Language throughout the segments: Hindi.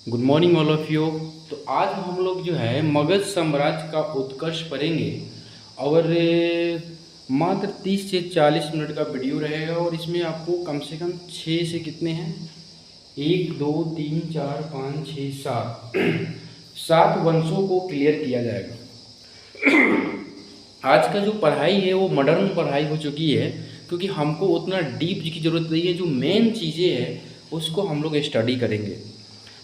Good morning all of you. तो आज हम लोग जो है मगध साम्राज्य का उत्कर्ष पढ़ेंगे और मात्र 30 से 40 मिनट का वीडियो रहेगा और इसमें आपको कम से कम 6 से कितने हैं 1 2 3 4 5 6 7 7 वंशों को क्लियर किया जाएगा। आज का जो पढ़ाई है वो मॉडर्न पढ़ाई हो चुकी है क्योंकि हमको उतना डीप की ज़रूरत नहीं है। जो मेन चीज़ें हैं उसको हम लोग स्टडी करेंगे।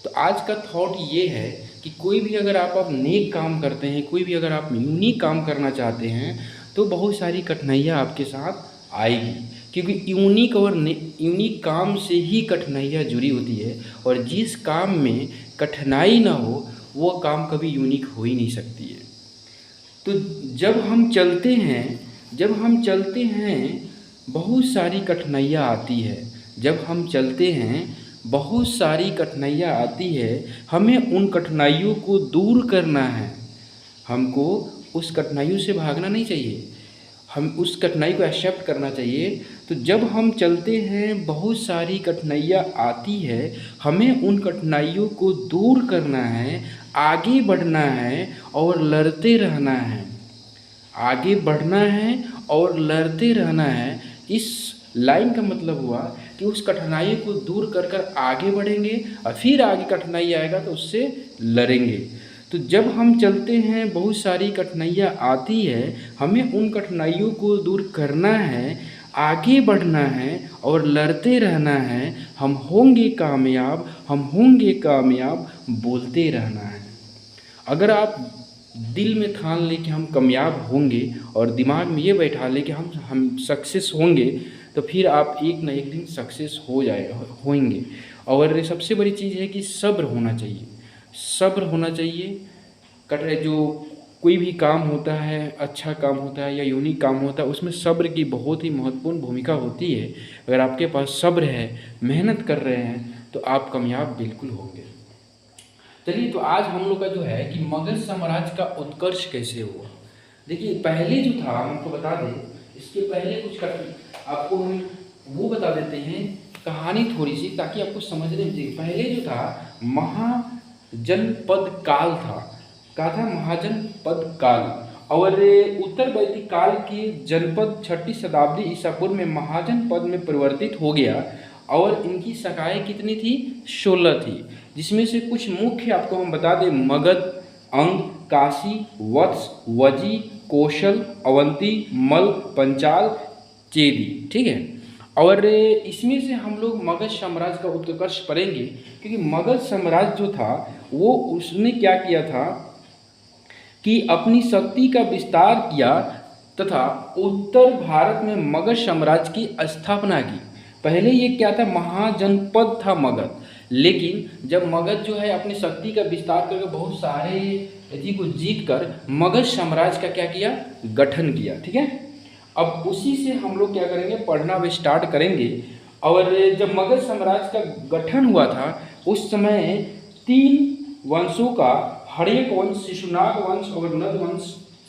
तो आज का थॉट ये है कि कोई भी अगर आप नेक काम करते हैं, कोई भी अगर आप यूनिक काम करना चाहते हैं तो बहुत सारी कठिनाइयाँ आपके साथ आएगी क्योंकि यूनिक काम से ही कठिनाइयाँ जुड़ी होती है और जिस काम में कठिनाई ना हो वो काम कभी यूनिक हो ही नहीं सकती है। तो जब हम चलते हैं बहुत सारी कठिनाइयाँ आती है। जब हम चलते हैं बहुत सारी कठिनाइयाँ आती है, हमें उन कठिनाइयों को दूर करना है। हमको उस कठिनाइयों से भागना नहीं चाहिए, हम उस कठिनाई को एक्सेप्ट करना चाहिए। तो जब हम चलते हैं बहुत सारी कठिनाइयाँ आती है, हमें उन कठिनाइयों को दूर करना है, आगे बढ़ना है और लड़ते रहना है। आगे बढ़ना है और लड़ते रहना है। इस लाइन का मतलब हुआ कि उस कठिनाई को दूर कर कर आगे बढ़ेंगे और फिर आगे कठिनाई आएगा तो उससे लड़ेंगे। तो जब हम चलते हैं बहुत सारी कठिनाइयाँ आती है, हमें उन कठिनाइयों को दूर करना है, आगे बढ़ना है और लड़ते रहना है। हम होंगे कामयाब बोलते रहना है। अगर आप दिल में ठान लें कि हम कामयाब होंगे और दिमाग में ये बैठा लें कि हम सक्सेस होंगे तो फिर आप एक ना एक दिन सक्सेस होंगे। और सबसे बड़ी चीज़ है कि सब्र होना चाहिए। जो कोई भी काम होता है, अच्छा काम होता है या यूनिक काम होता है, उसमें सब्र की बहुत ही महत्वपूर्ण भूमिका होती है। अगर आपके पास सब्र है, मेहनत कर रहे हैं तो आप कामयाब बिल्कुल होंगे। चलिए, तो आज हम लोग का जो है कि मगध साम्राज्य का उत्कर्ष कैसे हुआ। देखिए, पहले जो था हमको बता दें, इसके पहले आपको हम वो बता देते हैं कहानी थोड़ी सी ताकि आपको समझने में चाहिए। पहले जो था महाजनपद काल था महाजनपद काल और उत्तर वैदिक काल के जनपद 6वीं शताब्दी ईसा पूर्व में महाजनपद में परिवर्तित हो गया और इनकी शाखाएं कितनी थी 16 थी, जिसमें से कुछ मुख्य आपको हम बता दें मगध, अंग, काशी, वत्स, वजी, कौशल, अवंती, मल, पंचाल, चेदी। ठीक है। और इसमें से हम लोग मगध साम्राज्य का उत्कर्ष पढ़ेंगे क्योंकि मगध साम्राज्य जो था वो उसने क्या किया था कि अपनी शक्ति का विस्तार किया तथा उत्तर भारत में मगध साम्राज्य की स्थापना की। पहले ये क्या था, महाजनपद था मगध, लेकिन जब मगध जो है अपनी शक्ति का विस्तार करके बहुत सारे यदि को जीत कर मगध साम्राज्य का क्या किया, गठन किया। ठीक है। अब उसी से हम लोग क्या करेंगे, पढ़ना भी स्टार्ट करेंगे। और जब मगध साम्राज्य का गठन हुआ था उस समय 3 वंशों का हर्यक वंश, शिशुनाग वंश और नंद वंश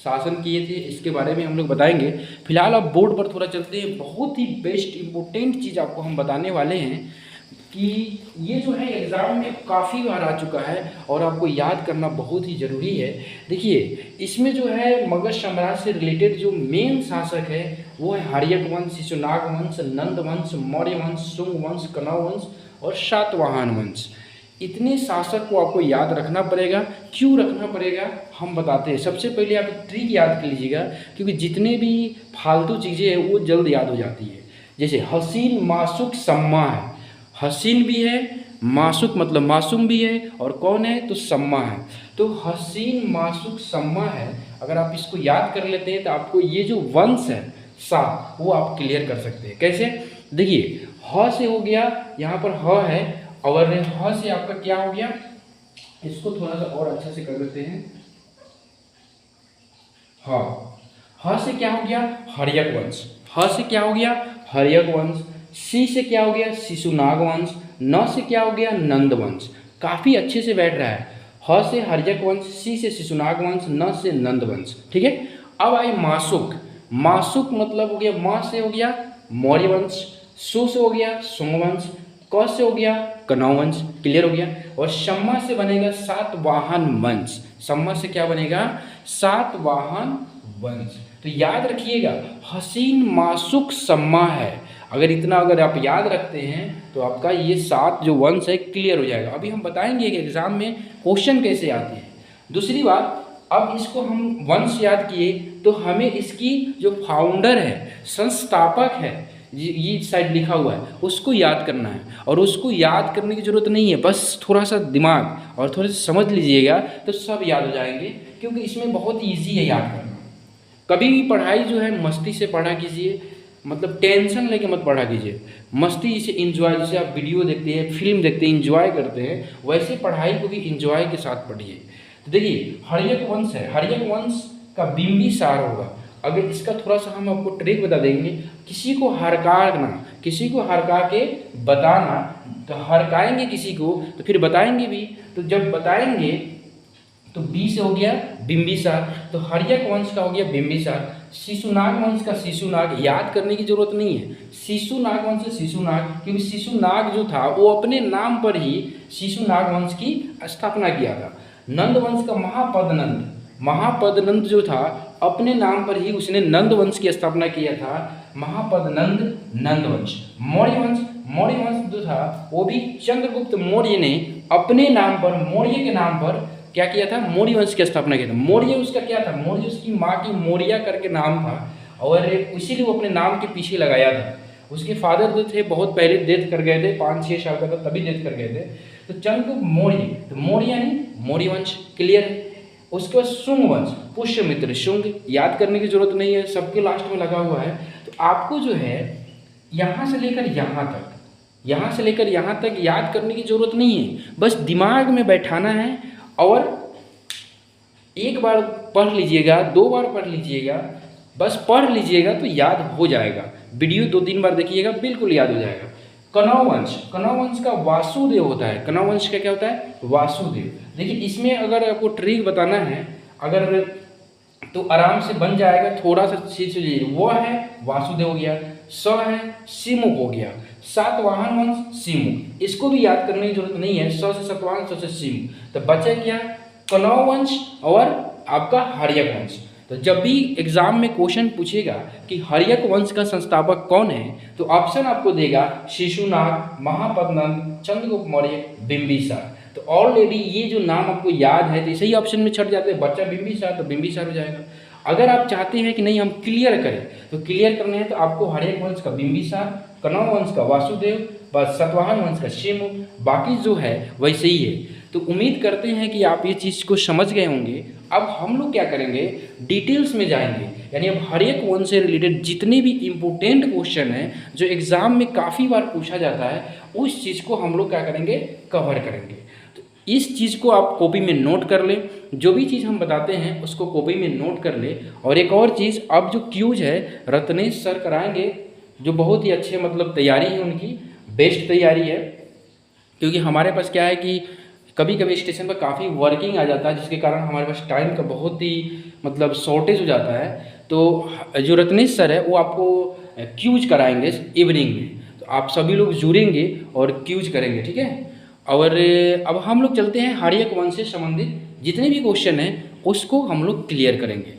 शासन किए थे। इसके बारे में हम लोग बताएंगे। फिलहाल अब बोर्ड पर थोड़ा चलते हैं। बहुत ही बेस्ट इंपॉर्टेंट चीज़ आपको हम बताने वाले हैं कि ये जो है एग्ज़ाम में काफ़ी बार आ चुका है और आपको याद करना बहुत ही ज़रूरी है। देखिए, इसमें जो है मगध साम्राज्य से रिलेटेड जो मेन शासक है वो है हर्यक वंश, शिशुनाग वंश, नंद वंश, मौर्य वंश, शुंग वंश, कनौज वंश और सातवाहन वंश। इतने शासक को आपको याद रखना पड़ेगा। क्यों रखना पड़ेगा हम बताते हैं। सबसे पहले आप ट्रिक याद कर लीजिएगा क्योंकि जितने भी फालतू चीज़ें हैं वो जल्द याद हो जाती है। जैसे हसीन, मासूक, सम्मा है। हसीन भी है, मासूक मतलब मासूम भी है और कौन है तो सम्मा है। तो हसीन, मासूक, सम्मा है। अगर आप इसको याद कर लेते हैं तो आपको ये जो वंश है वो आप क्लियर कर सकते हैं। कैसे, देखिए, ह से हो गया, यहाँ पर ह है और ह से आपका क्या हो गया, इसको थोड़ा सा और अच्छा से कर लेते हैं। ह से क्या हो गया, हर्यक वंश। ह से क्या हो गया, हर्यक वंश। सी से क्या हो गया, शिशुनाग वंश। न से क्या हो गया, नंद वंश। काफ़ी अच्छे से बैठ रहा है। ह से हर्यक वंश, सी से शिशुनाग वंश, न से नंद वंश। ठीक है। अब आई मासूक। मासूक मतलब हो गया, से हो गया मौर्य वंश, सु से हो गया सुंग वंश, क से हो गया कनौ वंश, क्लियर हो गया। और सम्मा से बनेगा सातवाहन वंश, सम्मा से क्या बनेगा, सातवाहन वंश। तो याद रखिएगा हसीन मासुक सम्मा है, अगर इतना अगर आप याद रखते हैं तो आपका ये 7 जो वंश है क्लियर हो जाएगा। अभी हम बताएंगे कि एग्जाम में क्वेश्चन कैसे आते हैं। दूसरी बात, अब इसको हम वंश याद किए तो हमें इसकी जो फाउंडर है, संस्थापक है, ये साइड लिखा हुआ है, उसको याद करना है। और उसको याद करने की ज़रूरत नहीं है, बस थोड़ा सा दिमाग और थोड़ा सा समझ लीजिएगा तो सब याद हो जाएंगे, क्योंकि इसमें बहुत ईजी है याद करना। कभी भी पढ़ाई जो है मस्ती से पढ़ा कीजिए, मतलब टेंशन लेके मत पढ़ा कीजिए, मस्ती से इंजॉय, जैसे आप वीडियो देखते हैं, फिल्म देखते हैं, इंजॉय करते हैं, वैसे पढ़ाई को भी इंजॉय के साथ पढ़िए। तो देखिए हर्यक वंश है, हर्यक वंश का बिंबिसार होगा। अगर इसका थोड़ा सा हम आपको ट्रिक बता देंगे, किसी को हरकाना, किसी को हरका के बताना, तो हरकाएंगे किसी को तो फिर बताएंगे भी, तो जब बताएंगे तो बी से हो गया बिंबिसार, तो हर्यक वंश का हो गया बिंबिसार। शिशुनाग वंश का शिशुनाग, याद करने की जरूरत नहीं है, शिशुनाग वंश से शिशुनाग, क्योंकि शिशुनाग जो था वो अपने नाम पर ही शिशुनाग वंश की स्थापना किया था। नंद वंश का महापदनंद, महापदनंद जो था अपने नाम पर ही उसने नंद वंश की स्थापना किया था, महापदनंद नंद वंश। मौर्य वंश, मौर्य वंश जो था वो भी चंद्रगुप्त मौर्य ने अपने नाम पर, मौर्य के नाम पर क्या किया था, मौर्य वंश की स्थापना किया था। मौर्य उसका क्या था, मौर्य उसकी माँ की मौर्या करके नाम था, और इसीलिए वो अपने नाम के पीछे लगाया था। उसके फादर जो थे बहुत पहले डेथ कर गए थे, 5-6 साल का था तभी डेथ कर गए थे। तो चंद्रगुप्त मौर्य, तो मौर्य यानी मौर्य वंश, क्लियर है। उसके बाद शुंग वंश, पुष्यमित्र शुंग, याद करने की जरूरत नहीं है, सबके लास्ट में लगा हुआ है। तो आपको जो है यहाँ से लेकर यहाँ तक, यहाँ से लेकर यहाँ तक याद करने की जरूरत नहीं है, बस दिमाग में बैठाना है। और एक बार पढ़ लीजिएगा, 2 बार पढ़ लीजिएगा, बस पढ़ लीजिएगा तो याद हो जाएगा। वीडियो 2-3 बार देखिएगा, बिल्कुल याद हो जाएगा। कनौ वंश, कनौ वंश का वासुदेव होता है, कनौ वंश का क्या होता है, वासुदेव। देखिए इसमें अगर आपको ट्रिक बताना है अगर तो आराम से बन जाएगा, थोड़ा सा चीज वो है वासुदेव हो गया, स है सिमुख हो गया, सातवाहन वंश सिमुख, इसको भी याद करने की जरूरत नहीं है, स से सतवाहन, स से सिमुख। तो बचे क्या, कनौ वंश और आपका हर्यक वंश। तो जब भी एग्जाम में क्वेश्चन पूछेगा कि हर्यक वंश का संस्थापक कौन है, तो ऑप्शन आपको देगा शिशुनाग, महापद्मनंद, चंद्रगुप्त मौर्य, बिंबिसार। तो ऑलरेडी ये जो नाम आपको याद है तो इसे ही ऑप्शन में छट जाते हैं, बच्चा बिंबिसार, तो बिंबिसार हो जाएगा। अगर आप चाहते हैं कि नहीं हम क्लियर करें, तो क्लियर करने हैं तो आपको हर्यक वंश का बिंबिसार, कनौ वंश का वासुदेव, बस सातवाहन वंश का शिमुख, बाकी जो है वैसे ही है। तो उम्मीद करते हैं कि आप ये चीज़ को समझ गए होंगे। अब हम लोग क्या करेंगे, डिटेल्स में जाएंगे, यानी अब हर्यक वंश से रिलेटेड जितने भी इम्पोर्टेंट क्वेश्चन हैं जो एग्जाम में काफ़ी बार पूछा जाता है, उस चीज़ को हम लोग क्या करेंगे, कवर करेंगे। तो इस चीज़ को आप कॉपी में नोट कर लें, जो भी चीज़ हम बताते हैं उसको कॉपी में नोट कर ले। और एक और चीज़, अब जो क्यूज है रत्नेश सर कराएंगे, जो बहुत ही अच्छे मतलब तैयारी है उनकी, बेस्ट तैयारी है। क्योंकि हमारे पास क्या है कि कभी कभी स्टेशन पर काफ़ी वर्किंग आ जाता है, जिसके कारण हमारे पास टाइम का बहुत ही मतलब शॉर्टेज हो जाता है। तो जो रत्नेश सर है वो आपको क्यूज कराएंगे इवनिंग में, तो आप सभी लोग जुड़ेंगे और क्यूज करेंगे, ठीक है। और अब हम लोग चलते हैं हर्यक वंश से संबंधित जितने भी क्वेश्चन हैं उसको हम लोग क्लियर करेंगे।